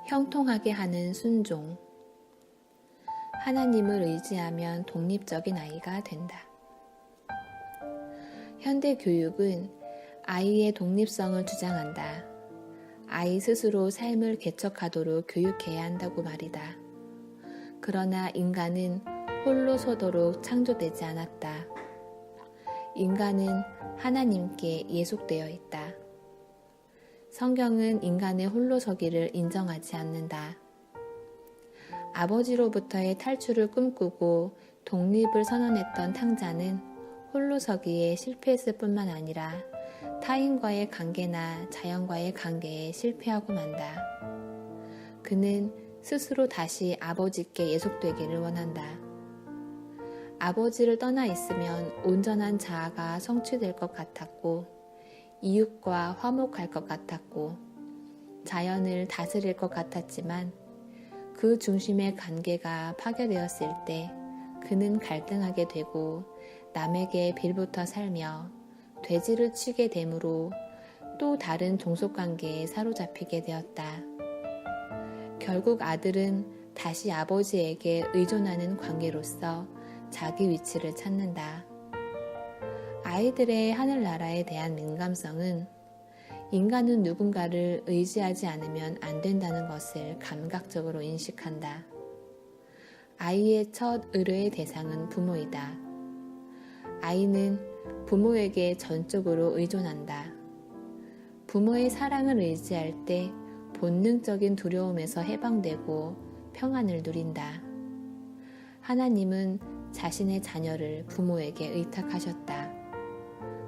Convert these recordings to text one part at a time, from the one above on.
형통하게 하는 순종. 하나님을 의지하면 독립적인 아이가 된다. 현대 교육은 아이의 독립성을 주장한다. 아이 스스로 삶을 개척하도록 교육해야 한다고 말이다. 그러나 인간은 홀로 서도록 창조되지 않았다. 인간은 하나님께 예속되어 있다. 성경은 인간의 홀로서기를 인정하지 않는다. 아버지로부터의 탈출을 꿈꾸고 독립을 선언했던 탕자는 홀로서기에 실패했을 뿐만 아니라 타인과의 관계나 자연과의 관계에 실패하고 만다. 그는 스스로 다시 아버지께 예속되기를 원한다. 아버지를 떠나 있으면 온전한 자아가 성취될 것 같았고 이웃과 화목할 것 같았고 자연을 다스릴 것 같았지만 그 중심의 관계가 파괴되었을 때 그는 갈등하게 되고 남에게 빌붙어 살며 돼지를 치게 되므로 또 다른 종속관계에 사로잡히게 되었다. 결국 아들은 다시 아버지에게 의존하는 관계로서 자기 위치를 찾는다. 아이들의 하늘나라에 대한 민감성은 인간은 누군가를 의지하지 않으면 안 된다는 것을 감각적으로 인식한다. 아이의 첫 의뢰의 대상은 부모이다. 아이는 부모에게 전적으로 의존한다. 부모의 사랑을 의지할 때 본능적인 두려움에서 해방되고 평안을 누린다. 하나님은 자신의 자녀를 부모에게 의탁하셨다.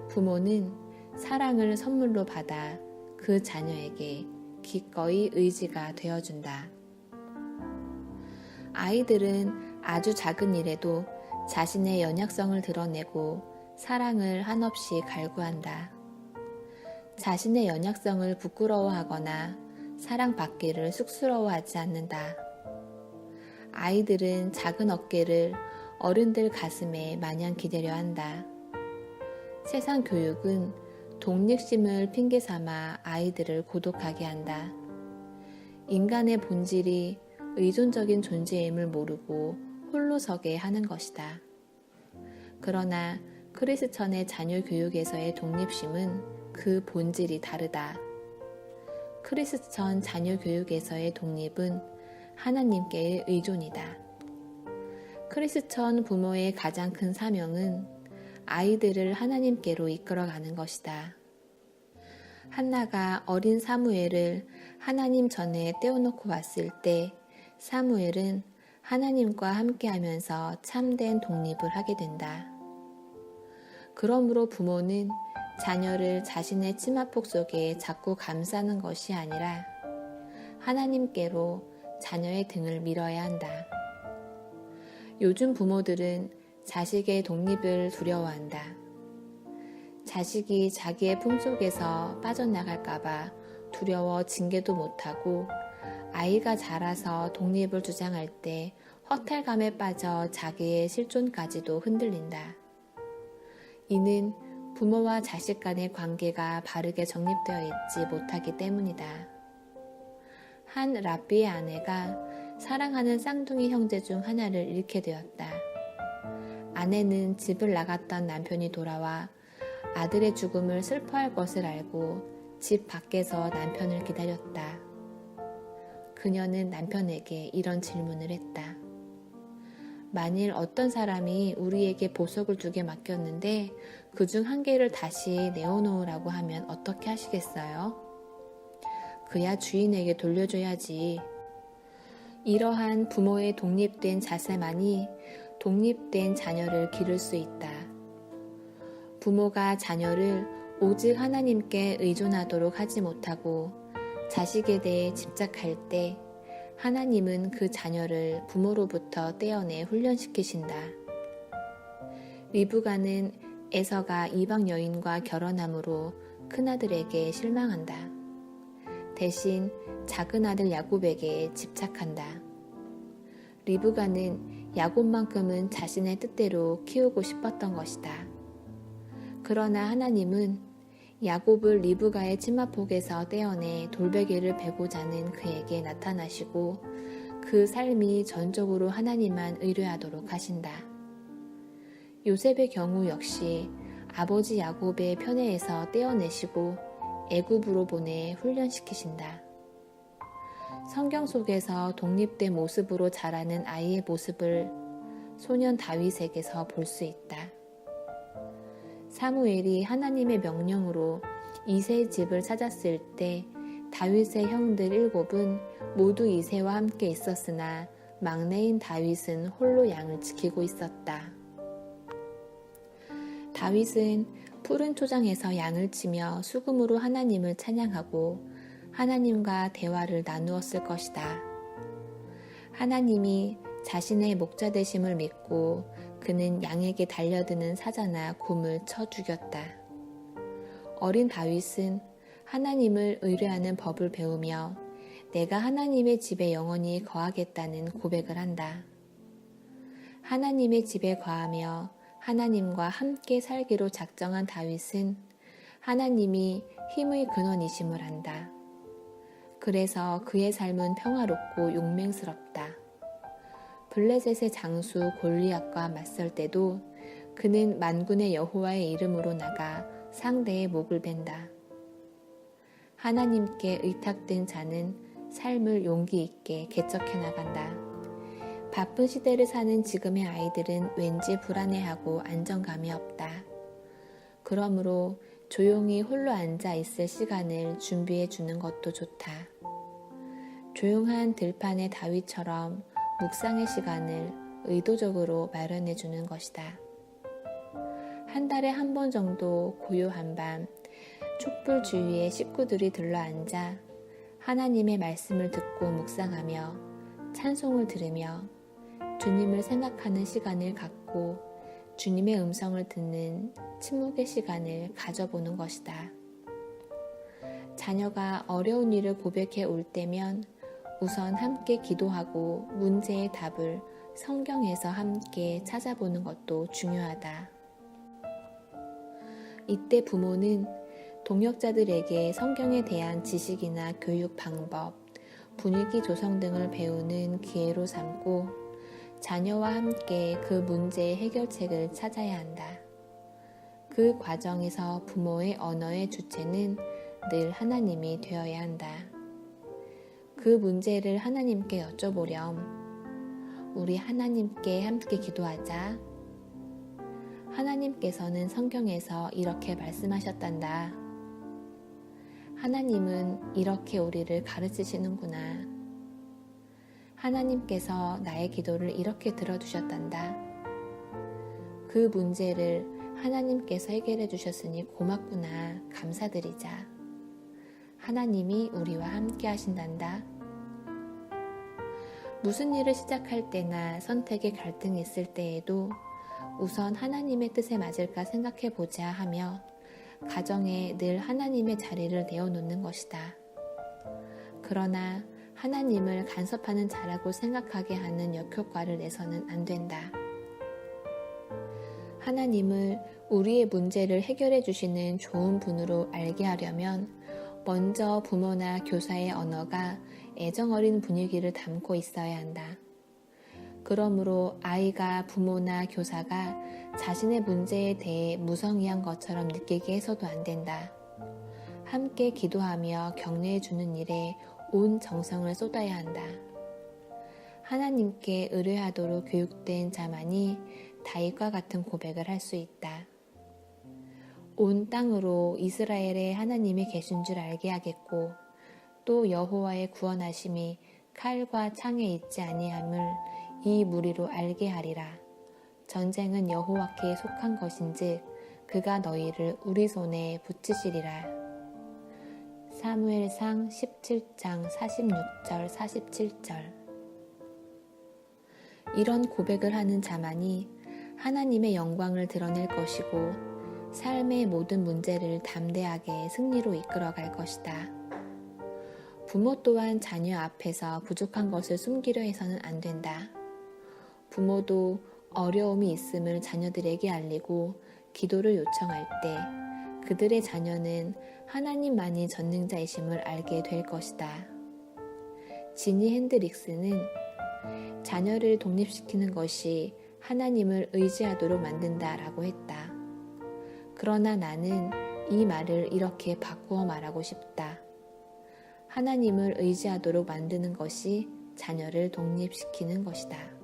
부모는 사랑을 선물로 받아 그 자녀에게 기꺼이 의지가 되어준다. 아이들은 아주 작은 일에도 자신의 연약성을 드러내고 사랑을 한없이 갈구한다. 자신의 연약성을 부끄러워하거나 사랑받기를 쑥스러워하지 않는다. 아이들은 작은 어깨를 어른들 가슴에 마냥 기대려 한다. 세상 교육은 독립심을 핑계 삼아 아이들을 고독하게 한다. 인간의 본질이 의존적인 존재임을 모르고 홀로 서게 하는 것이다. 그러나 크리스천의 자녀 교육에서의 독립심은 그 본질이 다르다. 크리스천 자녀 교육에서의 독립은 하나님께의 의존이다. 크리스천 부모의 가장 큰 사명은 아이들을 하나님께로 이끌어가는 것이다. 한나가 어린 사무엘을 하나님 전에 떼어놓고 왔을 때 사무엘은 하나님과 함께하면서 참된 독립을 하게 된다. 그러므로 부모는 자녀를 자신의 치마폭 속에 자꾸 감싸는 것이 아니라 하나님께로 자녀의 등을 밀어야 한다. 요즘 부모들은 자식의 독립을 두려워한다. 자식이 자기의 품속에서 빠져나갈까봐 두려워 징계도 못하고 아이가 자라서 독립을 주장할 때 허탈감에 빠져 자기의 실존까지도 흔들린다. 이는 부모와 자식 간의 관계가 바르게 정립되어 있지 못하기 때문이다. 한 랍비의 아내가 사랑하는 쌍둥이 형제 중 하나를 잃게 되었다. 아내는 집을 나갔던 남편이 돌아와 아들의 죽음을 슬퍼할 것을 알고 집 밖에서 남편을 기다렸다. 그녀는 남편에게 이런 질문을 했다. 만일 어떤 사람이 우리에게 보석을 2개 맡겼는데 그중 1개를 다시 내어놓으라고 하면 어떻게 하시겠어요? 그야 주인에게 돌려줘야지. 이러한 부모의 독립된 자세만이 독립된 자녀를 기를 수 있다. 부모가 자녀를 오직 하나님께 의존하도록 하지 못하고 자식에 대해 집착할 때 하나님은 그 자녀를 부모로부터 떼어내 훈련시키신다. 리브가는 에서가 이방 여인과 결혼함으로 큰아들에게 실망한다. 대신 작은 아들 야곱에게 집착한다. 리브가는 야곱만큼은 자신의 뜻대로 키우고 싶었던 것이다. 그러나 하나님은 야곱을 리브가의 치마폭에서 떼어내 돌베개를 베고자 하는 그에게 나타나시고 그 삶이 전적으로 하나님만 의뢰하도록 하신다. 요셉의 경우 역시 아버지 야곱의 편애에서 떼어내시고 애굽으로 보내 훈련시키신다. 성경 속에서 독립된 모습으로 자라는 아이의 모습을 소년 다윗에게서 볼 수 있다. 사무엘이 하나님의 명령으로 이새의 집을 찾았을 때 다윗의 형들 7은 모두 이새와 함께 있었으나 막내인 다윗은 홀로 양을 지키고 있었다. 다윗은 푸른 초장에서 양을 치며 수금으로 하나님을 찬양하고 하나님과 대화를 나누었을 것이다. 하나님이 자신의 목자 되심을 믿고 그는 양에게 달려드는 사자나 곰을 쳐 죽였다. 어린 다윗은 하나님을 의뢰하는 법을 배우며 내가 하나님의 집에 영원히 거하겠다는 고백을 한다. 하나님의 집에 거하며 하나님과 함께 살기로 작정한 다윗은 하나님이 힘의 근원이심을 안다. 그래서 그의 삶은 평화롭고 용맹스럽다. 블레셋의 장수 골리앗과 맞설 때도 그는 만군의 여호와의 이름으로 나가 상대의 목을 벤다. 하나님께 의탁된 자는 삶을 용기 있게 개척해 나간다. 바쁜 시대를 사는 지금의 아이들은 왠지 불안해하고 안정감이 없다. 그러므로 조용히 홀로 앉아 있을 시간을 준비해 주는 것도 좋다. 조용한 들판의 다윗처럼 묵상의 시간을 의도적으로 마련해 주는 것이다. 한 달에 한 번 정도 고요한 밤 촛불 주위에 식구들이 들러앉아 하나님의 말씀을 듣고 묵상하며 찬송을 들으며 주님을 생각하는 시간을 갖고 주님의 음성을 듣는 침묵의 시간을 가져보는 것이다. 자녀가 어려운 일을 고백해 올 때면 우선 함께 기도하고 문제의 답을 성경에서 함께 찾아보는 것도 중요하다. 이때 부모는 동역자들에게 성경에 대한 지식이나 교육 방법, 분위기 조성 등을 배우는 기회로 삼고 자녀와 함께 그 문제의 해결책을 찾아야 한다. 그 과정에서 부모의 언어의 주체는 늘 하나님이 되어야 한다. 그 문제를 하나님께 여쭤보렴. 우리 하나님께 함께 기도하자. 하나님께서는 성경에서 이렇게 말씀하셨단다. 하나님은 이렇게 우리를 가르치시는구나. 하나님께서 나의 기도를 이렇게 들어주셨단다. 그 문제를 하나님께서 해결해 주셨으니 고맙구나. 감사드리자. 하나님이 우리와 함께 하신단다. 무슨 일을 시작할 때나 선택의 갈등이 있을 때에도 우선 하나님의 뜻에 맞을까 생각해 보자 하며 가정에 늘 하나님의 자리를 내어놓는 것이다. 그러나 하나님을 간섭하는 자라고 생각하게 하는 역효과를 내서는 안 된다. 하나님을 우리의 문제를 해결해 주시는 좋은 분으로 알게 하려면 먼저 부모나 교사의 언어가 애정어린 분위기를 담고 있어야 한다. 그러므로 아이가 부모나 교사가 자신의 문제에 대해 무성의한 것처럼 느끼게 해서도 안 된다. 함께 기도하며 격려해 주는 일에 온 정성을 쏟아야 한다. 하나님께 의뢰하도록 교육된 자만이 다윗과 같은 고백을 할 수 있다. 온 땅으로 이스라엘의 하나님이 계신 줄 알게 하겠고 또 여호와의 구원하심이 칼과 창에 있지 아니함을 이 무리로 알게 하리라. 전쟁은 여호와께 속한 것인즉 그가 너희를 우리 손에 붙이시리라. 사무엘상 17장 46절 47절. 이런 고백을 하는 자만이 하나님의 영광을 드러낼 것이고 삶의 모든 문제를 담대하게 승리로 이끌어갈 것이다. 부모 또한 자녀 앞에서 부족한 것을 숨기려 해서는 안 된다. 부모도 어려움이 있음을 자녀들에게 알리고 기도를 요청할 때 그들의 자녀는 하나님만이 전능자이심을 알게 될 것이다. 지니 핸드릭스는 자녀를 독립시키는 것이 하나님을 의지하도록 만든다라고 했다. 그러나 나는 이 말을 이렇게 바꾸어 말하고 싶다. 하나님을 의지하도록 만드는 것이 자녀를 독립시키는 것이다.